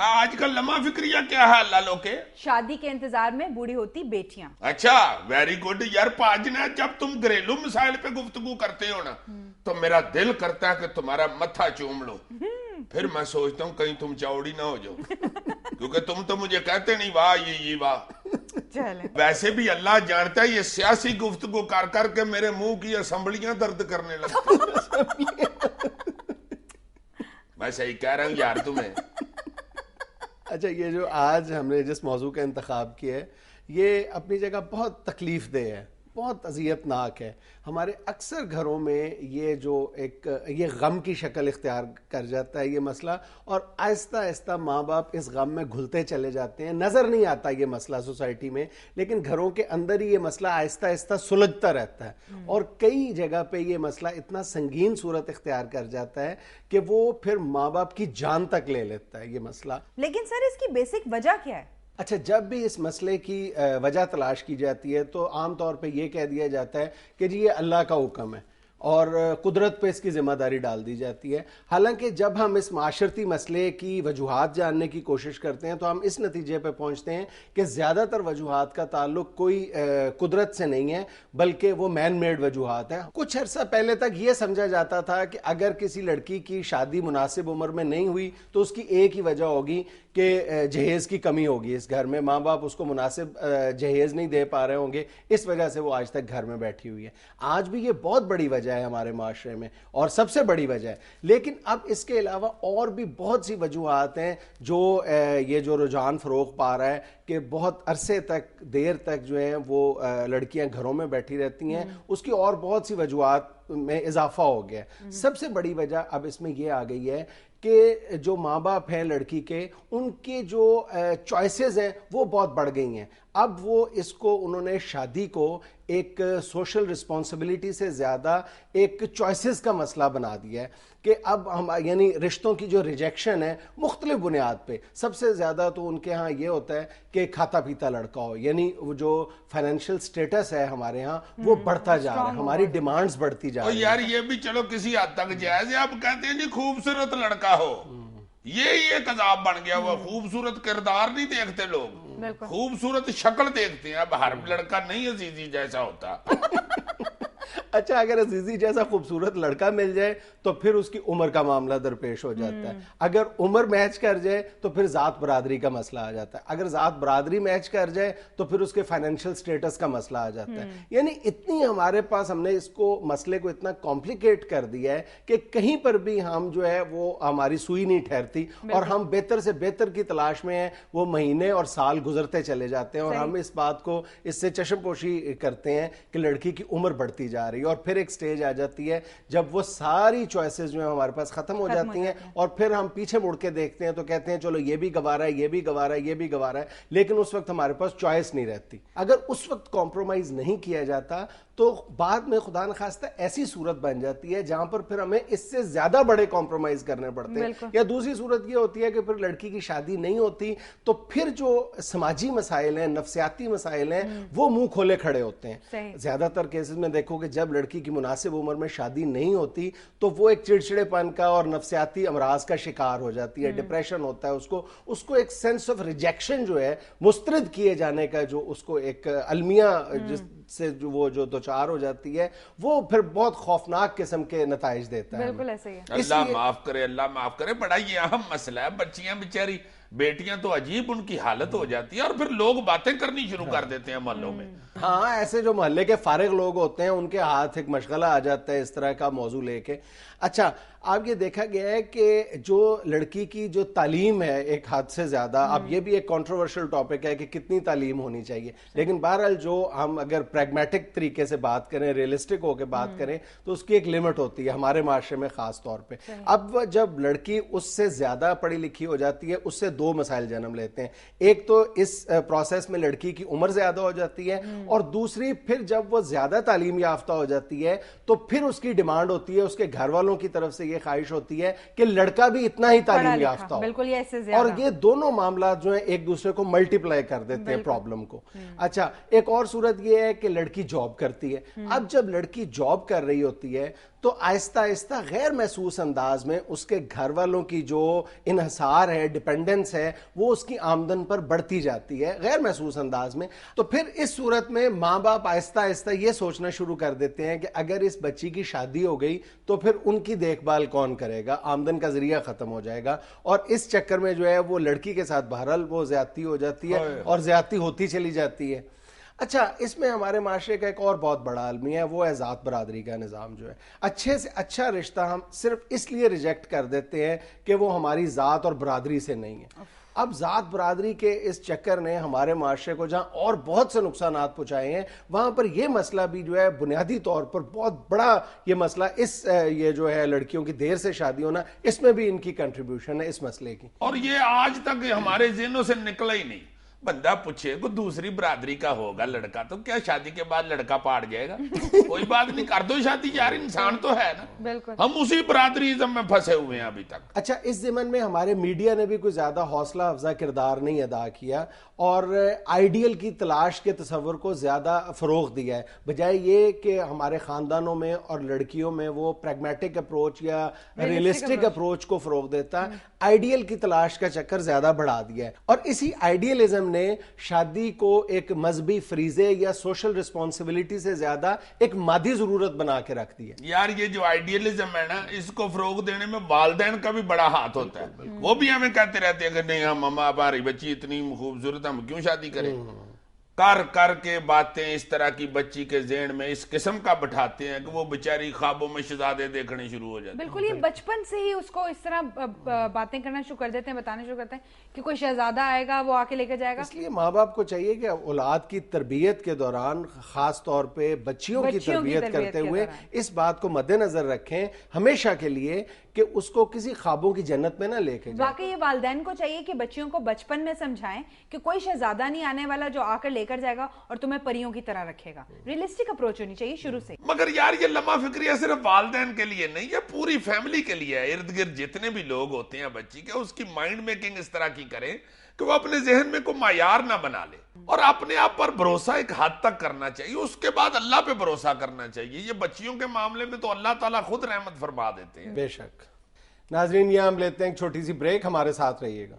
آج کل لمحہ فکریہ کیا ہے اللہ لو کے؟ شادی کے انتظار میں بوڑھی ہوتی بیٹیاں. اچھا ویری گڈ یار پاجنا. جب تم گھریلو مسائل پہ گفتگو کرتے ہو نا تو میرا دل کرتا ہے کہ تمہارا متھا چوم لو. پھر میں سوچتا ہوں کہیں تم چاوڑی نہ ہو جاؤ کیونکہ تم تو مجھے کہتے نہیں واہ یہ واہ. ویسے بھی اللہ جانتا ہے یہ سیاسی گفتگو کر کر کے میرے منہ کی اسمبلیاں درد کرنے لگتی. میں صحیح کہہ رہا ہوں یار تمہیں. اچھا یہ جو آج ہم نے جس موضوع کا انتخاب کیا ہے یہ اپنی جگہ بہت تکلیف دہ ہے, بہت اذیت ناک ہے. ہمارے اکثر گھروں میں یہ جو یہ غم کی شکل اختیار کر جاتا ہے یہ مسئلہ, اور آہستہ آہستہ ماں باپ اس غم میں گھلتے چلے جاتے ہیں. نظر نہیں آتا یہ مسئلہ سوسائٹی میں, لیکن گھروں کے اندر ہی یہ مسئلہ آہستہ آہستہ سلجھتا رہتا ہے, اور کئی جگہ پہ یہ مسئلہ اتنا سنگین صورت اختیار کر جاتا ہے کہ وہ پھر ماں باپ کی جان تک لے لیتا ہے یہ مسئلہ. لیکن سر اس کی بیسک وجہ کیا ہے؟ اچھا جب بھی اس مسئلے کی وجہ تلاش کی جاتی ہے تو عام طور پہ یہ کہہ دیا جاتا ہے کہ جی یہ اللہ کا حکم ہے اور قدرت پہ اس کی ذمہ داری ڈال دی جاتی ہے. حالانکہ جب ہم اس معاشرتی مسئلے کی وجوہات جاننے کی کوشش کرتے ہیں تو ہم اس نتیجے پہ پہنچتے ہیں کہ زیادہ تر وجوہات کا تعلق کوئی قدرت سے نہیں ہے بلکہ وہ مین میڈ وجوہات ہیں. کچھ عرصہ پہلے تک یہ سمجھا جاتا تھا کہ اگر کسی لڑکی کی شادی مناسب عمر میں نہیں ہوئی تو اس کی ایک ہی وجہ ہوگی کہ جہیز کی کمی ہوگی اس گھر میں, ماں باپ اس کو مناسب جہیز نہیں دے پا رہے ہوں گے, اس وجہ سے وہ آج تک گھر میں بیٹھی ہوئی ہے. آج بھی یہ بہت بڑی وجہ ہے ہمارے معاشرے میں اور سب سے بڑی وجہ ہے. لیکن اب اس کے علاوہ اور بھی بہت سی وجوہات ہیں جو یہ جو رجحان فروغ پا رہا ہے کہ بہت عرصے تک دیر تک جو ہیں وہ لڑکیاں گھروں میں بیٹھی رہتی ہیں, اس کی اور بہت سی وجوہات میں اضافہ ہو گیا. سب سے بڑی وجہ اب اس میں یہ آ گئی ہے کہ جو ماں باپ ہیں لڑکی کے, ان کے جو چوائسز ہیں وہ بہت بڑھ گئی ہیں. اب وہ اس کو انہوں نے شادی کو ایک سوشل رسپانسبلٹی سے زیادہ ایک چوائسز کا مسئلہ بنا دیا ہے کہ اب ہم یعنی رشتوں کی جو ریجیکشن ہے مختلف بنیاد پہ, سب سے زیادہ تو ان کے ہاں یہ ہوتا ہے کہ کھاتا پیتا لڑکا ہو, یعنی وہ جو فائنینشیل سٹیٹس ہے ہمارے ہاں وہ بڑھتا جا رہا ہے, ہماری ڈیمانڈز بڑھتی جا رہی ہیں. یار یہ بھی چلو کسی حد تک جائز ہے. آپ کہتے ہیں جی خوبصورت لڑکا ہو, یہ ایک عذاب بن گیا ہوا. خوبصورت کردار نہیں دیکھتے لوگ, خوبصورت شکل دیکھتے ہیں. اب ہر لڑکا نہیں عزیزی جیسا ہوتا. اچھا اگر عزیزی جیسا خوبصورت لڑکا مل جائے تو پھر اس کی عمر کا معاملہ درپیش ہو جاتا ہے. اگر عمر میچ کر جائے تو پھر ذات برادری کا مسئلہ آ جاتا ہے. اگر ذات برادری میچ کر جائے تو پھر اس کے فائنینشیل سٹیٹس کا مسئلہ آ جاتا ہے. یعنی اتنی ہمارے پاس ہم نے اس کو مسئلے کو اتنا کمپلیکیٹ کر دیا ہے کہ کہیں پر بھی ہم جو ہے وہ ہماری سوئی نہیں ٹھہرتی, اور ہم بہتر سے بہتر کی تلاش میں ہیں. وہ مہینے اور سال گزرتے چلے جاتے ہیں اور ہم اس بات کو اس سے چشم پوشی کرتے ہیں کہ لڑکی کی عمر بڑھتی جا رہی ہے, اور پھر ایک سٹیج آ جاتی ہے جب وہ ساری چوائسز جو ہیں ہمارے پاس ختم ہو جاتی ہیں, اور پھر ہم پیچھے مڑ کے دیکھتے ہیں تو کہتے ہیں چلو یہ بھی گوارا ہے, یہ بھی گوارا ہے, یہ بھی گوارا ہے, لیکن اس وقت ہمارے پاس چوائس نہیں رہتی. اگر اس وقت کمپرومائز نہیں کیا جاتا تو بعد میں خدا نخواستہ ایسی صورت بن جاتی ہے جہاں پر پھر ہمیں اس سے زیادہ بڑے کمپرومائز کرنے پڑتے ہیں. یا دوسری صورت یہ ہوتی ہے کہ پھر لڑکی کی شادی نہیں ہوتی تو پھر جو سماجی مسائل ہیں, نفسیاتی مسائل ہیں, وہ منہ کھولے کھڑے ہوتے ہیں. زیادہ تر کیسز میں دیکھو کہ جب لڑکی کی مناسب عمر میں شادی نہیں ہوتی تو وہ ایک چڑچڑے پن کا اور نفسیاتی امراض کا شکار ہو جاتی ہے, ڈپریشن ہوتا ہے اس کو ایک سینس آف ریجیکشن جو ہے مسترد کیے جانے کا جو اس کو ایک المیہ جس سے جو وہ جو دوچار ہو جاتی ہے وہ پھر بہت خوفناک قسم کے نتائج دیتا ہے. بالکل ایسے ہی ہے. اللہ معاف کرے, اللہ معاف کرے. بڑا یہ اہم مسئلہ ہے. بچیاں بیچاری بیٹیاں تو عجیب ان کی حالت ہو جاتی ہے اور پھر لوگ باتیں کرنی شروع کر دیتے ہیں محلوں میں. ہاں ایسے جو محلے کے فارغ لوگ ہوتے ہیں ان کے ہاتھ ایک مشغلہ آ جاتا ہے اس طرح کا موضوع لے کے. اچھا اب یہ دیکھا گیا ہے کہ جو لڑکی کی جو تعلیم ہے ایک حد سے زیادہ, اب یہ بھی ایک کنٹروورشل ٹاپک ہے کہ کتنی تعلیم ہونی چاہیے, لیکن بہرحال جو ہم اگر پریگمیٹک طریقے سے بات کریں, ریئلسٹک ہو کے بات کریں تو اس کی ایک لمٹ ہوتی ہے ہمارے معاشرے میں خاص طور پہ. اب جب لڑکی اس سے زیادہ پڑھی لکھی ہو جاتی ہے اس سے دو مسائل جنم لیتے ہیں. ایک تو اس پروسیس میں لڑکی کی عمر زیادہ ہو جاتی ہے, اور دوسری پھر جب وہ زیادہ تعلیم یافتہ ہو جاتی ہے تو پھر اس کی ڈیمانڈ ہوتی ہے, اس کے گھر والوں کی طرف سے یہ خواہش ہوتی ہے کہ لڑکا بھی اتنا ہی تعلیم یافتہ ہو. بالکل یہ ایسے زیادہ, اور یہ دونوں معاملات جو ہیں ایک دوسرے کو ملٹیپلائی کر دیتے ہیں پرابلم کو. اچھا ایک اور صورت یہ ہے کہ لڑکی جاب کرتی ہے. اب جب لڑکی جاب کر رہی ہوتی ہے تو آہستہ آہستہ غیر محسوس انداز میں اس کے گھر والوں کی جو انحصار ہے، ڈپینڈنس ہے، وہ اس کی آمدن پر بڑھتی جاتی ہے غیر محسوس انداز میں. تو پھر اس صورت میں ماں باپ آہستہ آہستہ یہ سوچنا شروع کر دیتے ہیں کہ اگر اس بچی کی شادی ہو گئی تو پھر ان کی دیکھ بھال کون کرے گا، آمدن کا ذریعہ ختم ہو جائے گا. اور اس چکر میں جو ہے وہ لڑکی کے ساتھ بہرحال وہ زیادتی ہو جاتی ہے اور زیادتی ہوتی چلی جاتی ہے. اچھا، اس میں ہمارے معاشرے کا ایک اور بہت بڑا المیہ ہے، وہ ہے ذات برادری کا نظام. جو ہے اچھے سے اچھا رشتہ ہم صرف اس لیے ریجیکٹ کر دیتے ہیں کہ وہ ہماری ذات اور برادری سے نہیں ہے. اب ذات برادری کے اس چکر نے ہمارے معاشرے کو جہاں اور بہت سے نقصانات پہنچائے ہیں، وہاں پر یہ مسئلہ بھی جو ہے بنیادی طور پر بہت بڑا یہ مسئلہ یہ جو ہے لڑکیوں کی دیر سے شادی ہونا، اس میں بھی ان کی کنٹریبیوشن ہے اس مسئلے کی. اور یہ آج تک ہمارے ذہنوں سے نکلا ہی نہیں. بندہ پوچھے کو دوسری برادری کا ہوگا لڑکا تو کیا شادی کے بعد لڑکا پاٹ جائے گا؟ کوئی بات نہیں، کر دو شادی یار، انسان تو ہے نا. بالکل ہم اسی برادریزم میں پھنسے ہوئے ہیں ابھی تک. اچھا، اس ضمن میں ہمارے میڈیا نے بھی کوئی زیادہ حوصلہ افزا کردار نہیں ادا کیا اور آئیڈیل کی تلاش کے تصور کو زیادہ فروغ دیا ہے، بجائے یہ کہ ہمارے خاندانوں میں اور لڑکیوں میں وہ پریگمیٹک اپروچ یا ریئلسٹک اپروچ کو فروغ دیتا. آئیڈیل کی تلاش کا چکر زیادہ بڑھا دیا ہے اور اسی آئیڈیلزم نے شادی کو ایک مذہبی فریضے یا سوشل رسپانسبلٹی سے زیادہ ایک مادی ضرورت بنا کے رکھ دی ہے. یار یہ جو آئیڈیلزم ہے نا، اس کو فروغ دینے میں والدین کا بھی بڑا ہاتھ ہوتا ہے. وہ بھی ہمیں کہتے رہتے ہیں کہ نہیں ہماری بچی اتنی خوبصورت، ہم کیوں شادی کریں. کر کے باتیں اس طرح کی بچی کے ذہن میں اس قسم کا بٹھاتے ہیں کہ وہ بیچاری خوابوں میں شہزادے دیکھنے شروع ہو جاتے ہیں. بالکل، یہ بچپن سے ہی اس کو اس طرح باتیں کرنا شروع کر دیتے ہیں، بتانا شروع کرتے ہیں کہ کوئی شہزادہ آئے گا، وہ آ کے لے کے جائے گا. اس لیے ماں باپ کو چاہیے کہ اولاد کی تربیت کے دوران، خاص طور پہ بچیوں کی تربیت کرتے ہوئے اس بات کو مد نظر رکھیں ہمیشہ کے لیے کہ اس کو کسی خوابوں کی جنت میں نہ لے کے جائیں. واقعی یہ والدین کو چاہیے کہ بچیوں کو بچپن میں سمجھائیں کہ کوئی شہزادہ نہیں آنے والا جو آ کر لے کر جائے گا اور تمہیں پریوں کی طرح رکھے گا. ریئلسٹک اپروچ ہونی چاہیے شروع سے. مگر یار یہ لمحہ فکریہ صرف والدین کے لیے نہیں، یہ پوری فیملی کے لیے ہے. ارد گرد جتنے بھی لوگ ہوتے ہیں بچی کے، اس کی مائنڈ میکنگ اس طرح کی کریں کہ وہ اپنے ذہن میں کوئی معیار نہ بنا لے اور اپنے آپ پر بھروسہ ایک حد تک کرنا چاہیے. اس کے بعد اللہ پہ بھروسہ کرنا چاہیے. یہ بچیوں کے معاملے میں تو اللہ تعالیٰ خود رحمت فرما دیتے ہیں. بے شک. ناظرین، یہ ہم لیتے ہیں ایک چھوٹی سی بریک، ہمارے ساتھ رہیے گا.